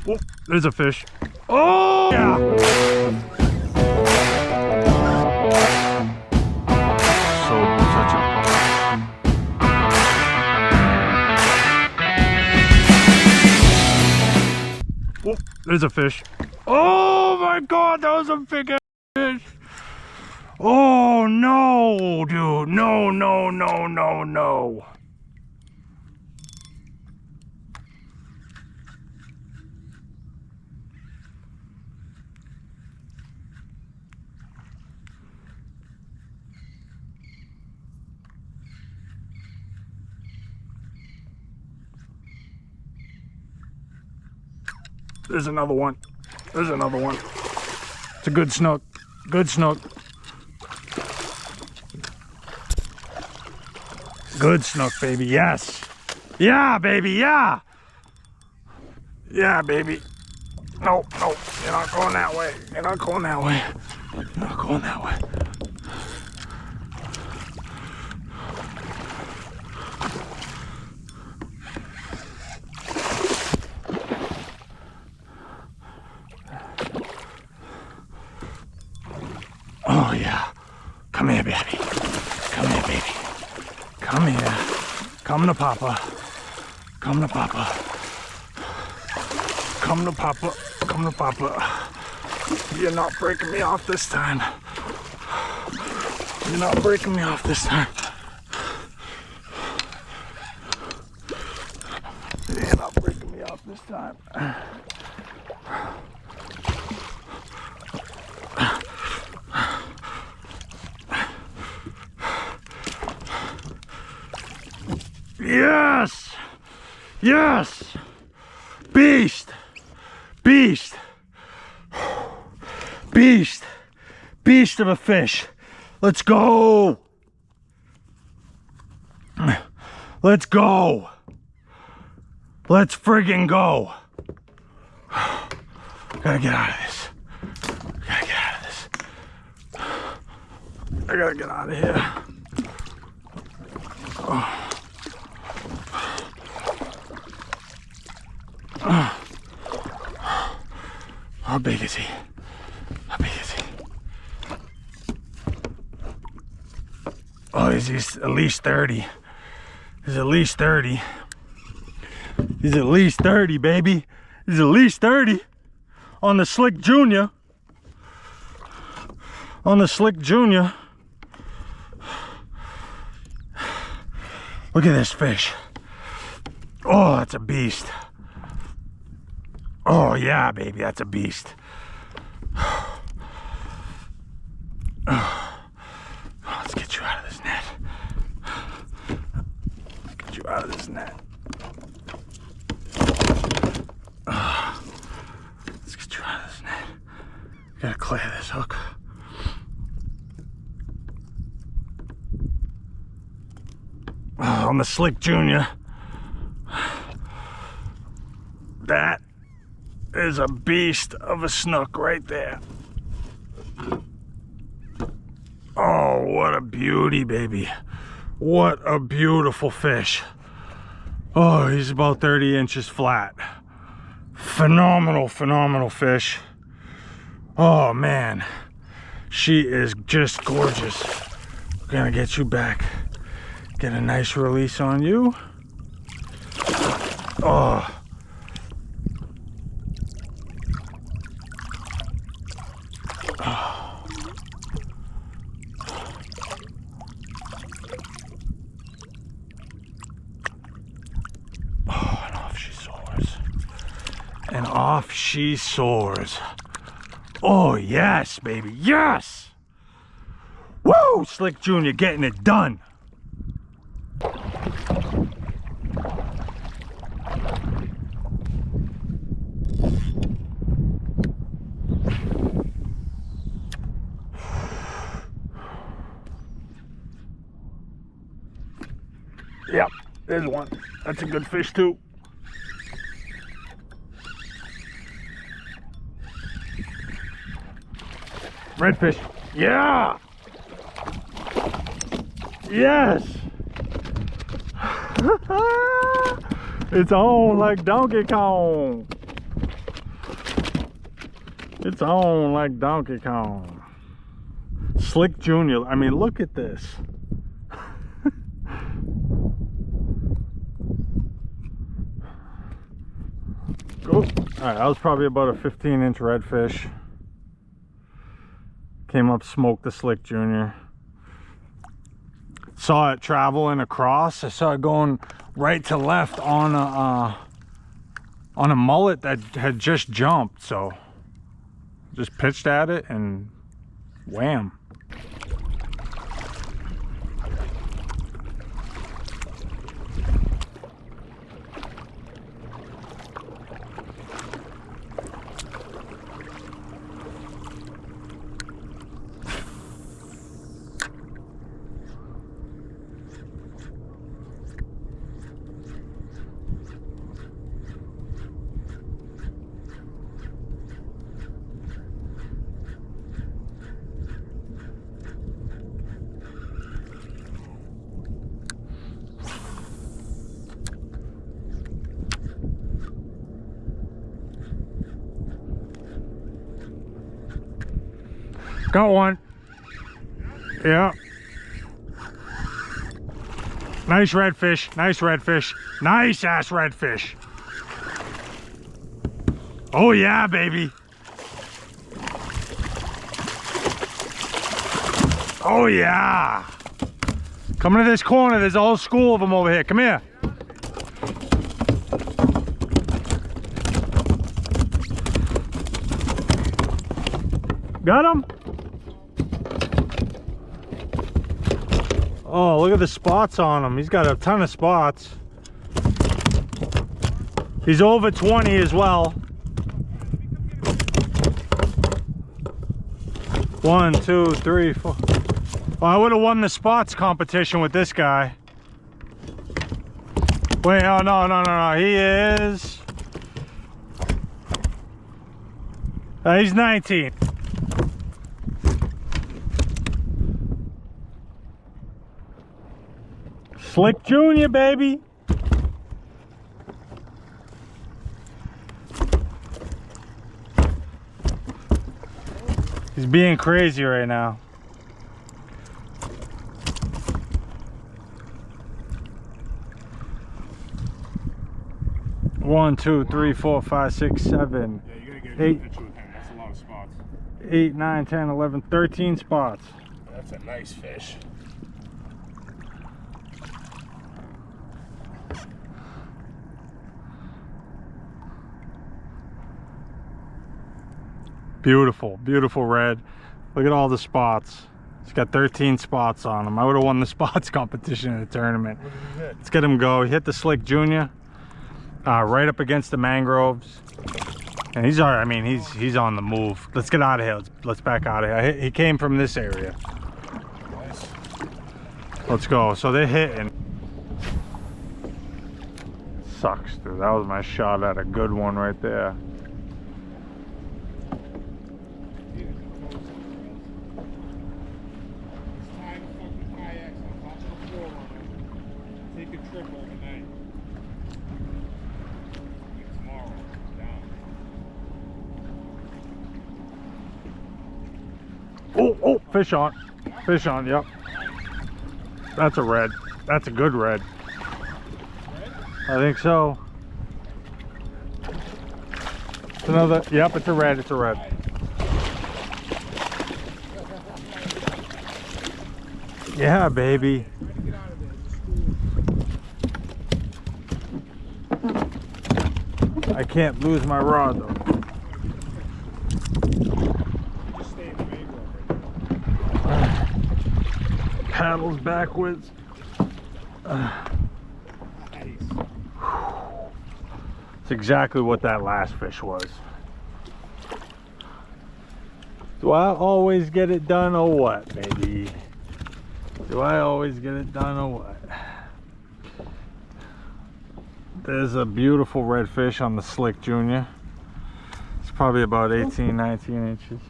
Oh, there's a fish. Oh, yeah. Oh, there's a fish. Oh my God, that was a big fish. Oh no, dude. No, no, no, no, no. There's another one. There's another one. It's a good snook. Good snook. Good snook, baby. Yes. Yeah, baby. Yeah. Yeah, baby. No, no. You're not going that way. You're not going that way. You're not going that way. Oh yeah, come here, baby. Come here, baby. Come here. Come to Papa. Come to Papa. Come to Papa. Come to Papa. You're not breaking me off this time. You're not breaking me off this time. You're not breaking me off this time. Yes! Yes! Beast! Beast! Beast! Beast of a fish! Let's go! Let's go! Let's friggin' go! Gotta get out of this. Gotta get out of this. I gotta get out of here. Oh. How big is he? How big is he? Oh, he's at least 30. He's at least 30. He's at least 30, baby. He's at least 30. On the Slick Junior. On the Slick Junior. Look at this fish. Oh, that's a beast. Oh yeah, baby, that's a beast. Let's get you out of this net. Let's get you out of this net. Let's get you out of this net. Gotta clear this hook. On the Slick Junior. That is a beast of a snook right there. Oh, what a beauty, baby. What a beautiful fish. Oh, he's about 30 inches flat. Phenomenal, phenomenal fish. Oh, man. She is just gorgeous. We're gonna get you back. Get a nice release on you. Oh. And off she soars. Oh yes, baby, yes! Woo! Slick Junior getting it done. Yep, there's one. That's a good fish too. Redfish. Yeah! Yes! It's on like Donkey Kong. It's on like Donkey Kong. Slick Junior. I mean, look at this. Oh, all right, that was probably about a 15-inch redfish. Came up, smoked the Slick Junior. Saw it traveling across. I saw it going right to left on a mullet that had just jumped. So just pitched at it and wham. Got one. Yeah. Nice redfish. Nice redfish. Nice ass redfish. Oh yeah, baby. Oh yeah. Coming to this corner. There's a whole school of them over here. Come here. Got him? Oh, look at the spots on him. He's got a ton of spots. He's over 20 as well. 1, 2, 3, 4. Well, I would have won the spots competition with this guy. Wait, oh no. He is. He's 19. Slick Junior, baby. He's being crazy right now. One, 2, 3, 4, 5, 6, 7, yeah, you gotta get a 8. picture with him. That's a lot of spots. 8, 9, 10, 11, 13 spots. That's a nice fish. Beautiful, beautiful red. Look at all the spots. He's got 13 spots on him. I would have won the spots competition in the tournament. What did he hit? Let's get him go. He hit the Slick Junior, right up against the mangroves. And he's alright. I mean, he's on the move. Let's get out of here. Let's back out of here. He came from this area. Nice. Let's go. So they're hitting. Sucks, dude. That was my shot at a good one right there. Take a trip overnight. Tomorrow, down. Oh, fish on. Fish on, yep. That's a red. That's a good red. I think so. It's another, yep, it's a red, it's a red. Yeah, baby. I can't lose my rod though. Paddles backwards. It's exactly what that last fish was. Do I always get it done or what, baby? Do I always get it done or what? There's a beautiful redfish on the Slick Junior. It's probably about 18, 19 inches.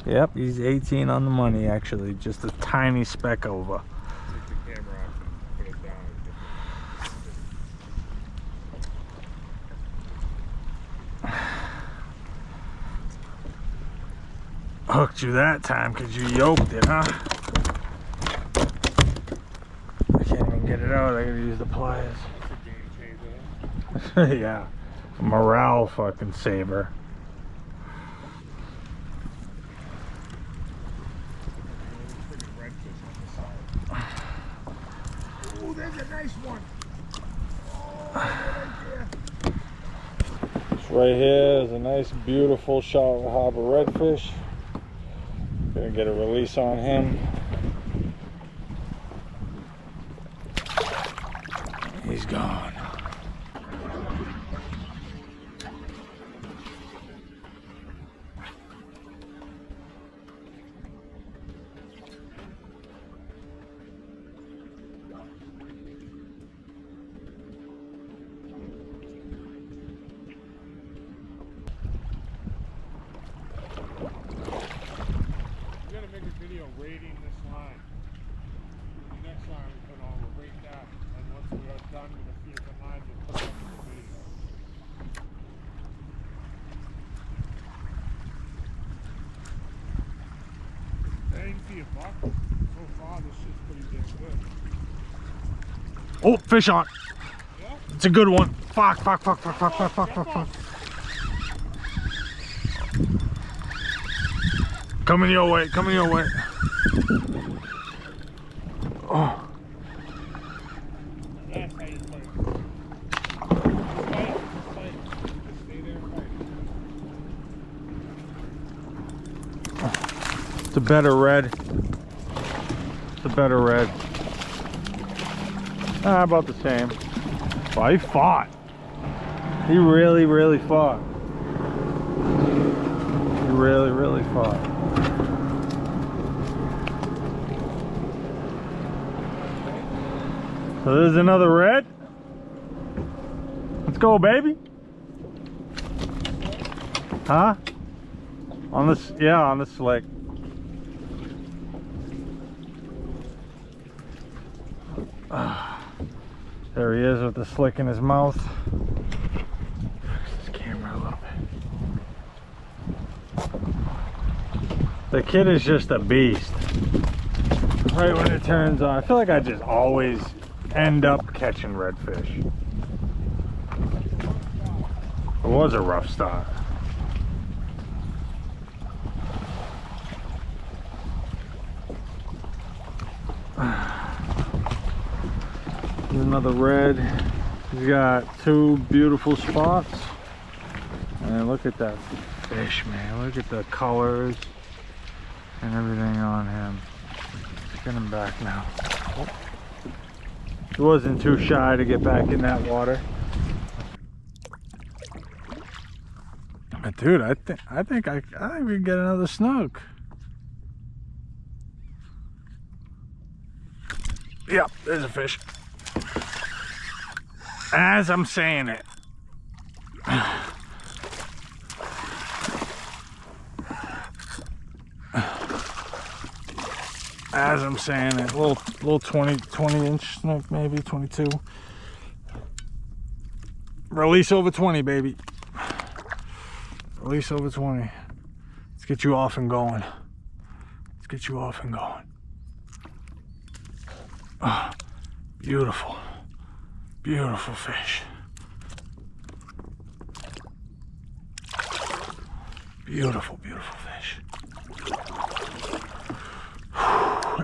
Yep, he's 18 on the money actually. Just a tiny speck over. Take the camera off and put it down. hooked you that time because you yoked it, huh? I can't even get it out. I gotta use the pliers. That's a game changer. Yeah, morale fucking saver. Freaking redfish on the side. Ooh, there's a nice one. Oh, right there. Right here is a nice, beautiful Charlotte Harbor redfish. Gonna get a release on him. He's gone. Rating this line. The next line we put on, we'll rate that. And once we are done with the feet of the line, we'll put it up in the video. Bang for your buck. So far, this shit's pretty damn good. Oh, fish on. Yeah? It's a good one. Fuck, fuck, fuck, fuck, fuck, fuck, fuck, fuck, fuck. Coming your way, coming your way. Oh. That's how you play it. Fight. Just stay there and fight. It's a better red. It's a better red. About the same. Well, he fought. He really, really fought. He really, really fought. So there's another red. Let's go, baby. Huh? On this, yeah, on the slick. There he is with the slick in his mouth. Fix this camera a little bit. The kid is just a beast. Right when it turns on, I feel like I just always end up catching redfish. It was a rough start. Another red. He's got two beautiful spots. And look at that fish, man. Look at the colors and everything on him. Let's get him back now. Oh. He wasn't too shy to get back in that water. But dude, I think we can get another snook. Yep, there's a fish. As I'm saying it. As I'm saying it, little 20 inch snook, maybe 22. Release over 20, baby. Release over 20. Let's get you off and going. Let's get you off and going. Oh, beautiful. Beautiful fish. Beautiful, beautiful fish.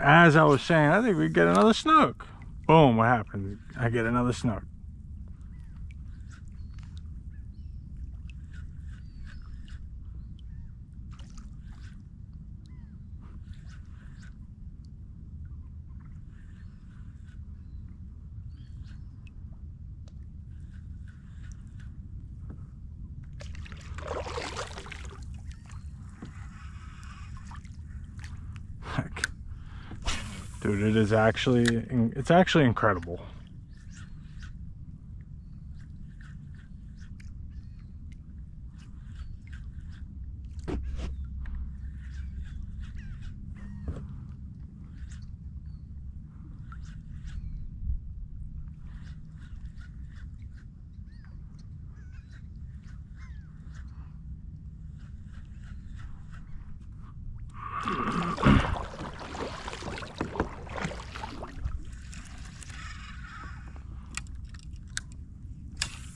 As I was saying, I think we get another snook. Boom, what happened? I get another snook. Dude, it's actually incredible.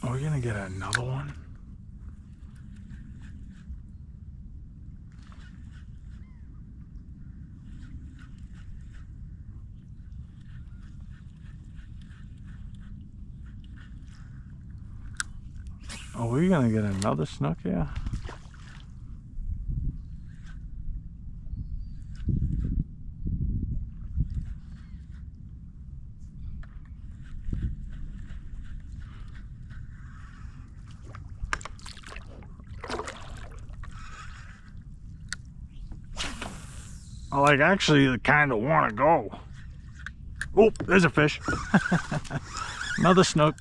Are we gonna get another one? Are we gonna get another snook here? I like actually kind of want to go. Oh, there's a fish. Another snook.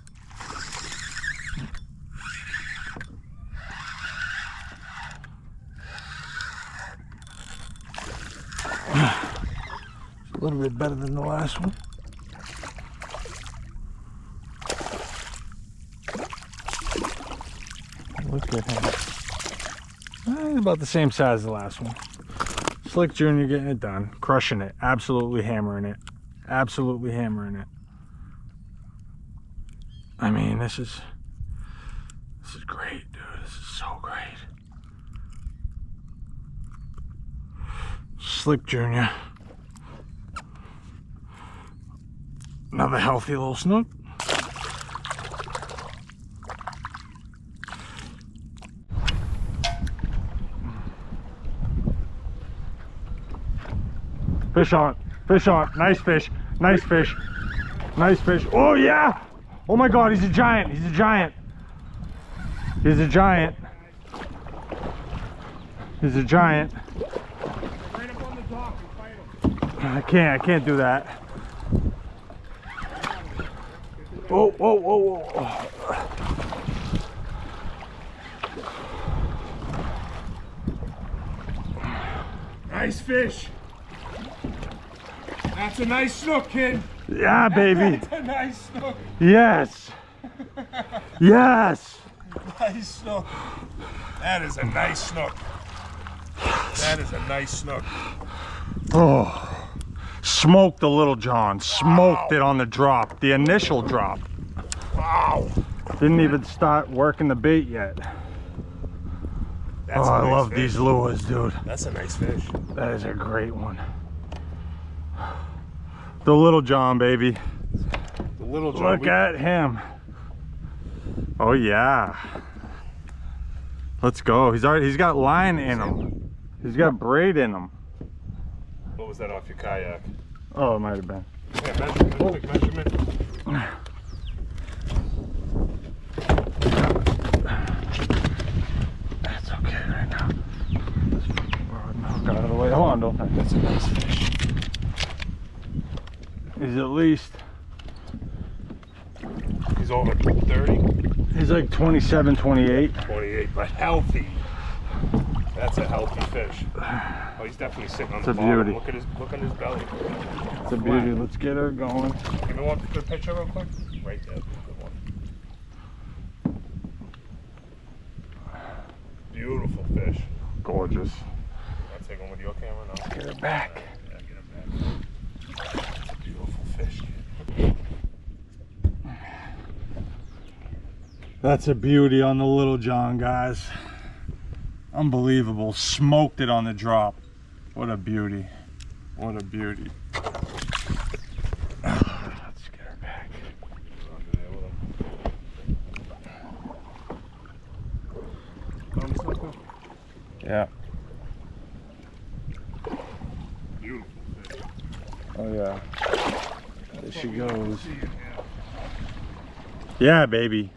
It's a little bit better than the last one. Look at him. He's about the same size as the last one. Slick Jr. getting it done, crushing it, absolutely hammering it, absolutely hammering it. I mean, this is great, dude. This is so great. Slick Jr. Another healthy little snook. Fish on, fish on, nice fish, nice fish, nice fish. Oh yeah! Oh my God, he's a giant, he's a giant. He's a giant. He's a giant. Right up on the dock and fight him. I can't do that. Oh, whoa, whoa, whoa. Nice fish. That's a nice snook, kid. Yeah, baby. That's a nice snook. Yes. Yes. Nice snook. That is a nice snook. That is a nice snook. Oh, smoked the little John. Smoked it on the drop. The initial drop. Wow. Didn't even start working the bait yet. That's Oh, a I nice love fish. these lures, dude. That's a nice fish. That is a great one. The little John, baby. The little John. Look at him. Oh yeah. Let's go. He's got line in him. He's got braid in him. What was that off your kayak? Oh, it might have been. Yeah, measurement, quick measurement. That's okay right now. Got out of the way. Hold on, don't. That's a nice fish. He's at least. He's over 30? He's like 27, 28. 28, but healthy. That's a healthy fish. Oh, he's definitely sitting on It's the a bottom. beauty. Look at his belly. It's a beauty. Let's get her going. Give me one good picture real quick. Right there. Good one. Beautiful fish. Gorgeous. I'll take one with your camera now. Get her back. Yeah, get her back. That's a beautiful fish, kid. That's a beauty on the little John, guys. Unbelievable. Smoked it on the drop. What a beauty. What a beauty. Let's get her back. Under there with him. Yeah. Beautiful fish. Oh yeah. There she goes. Yeah, baby.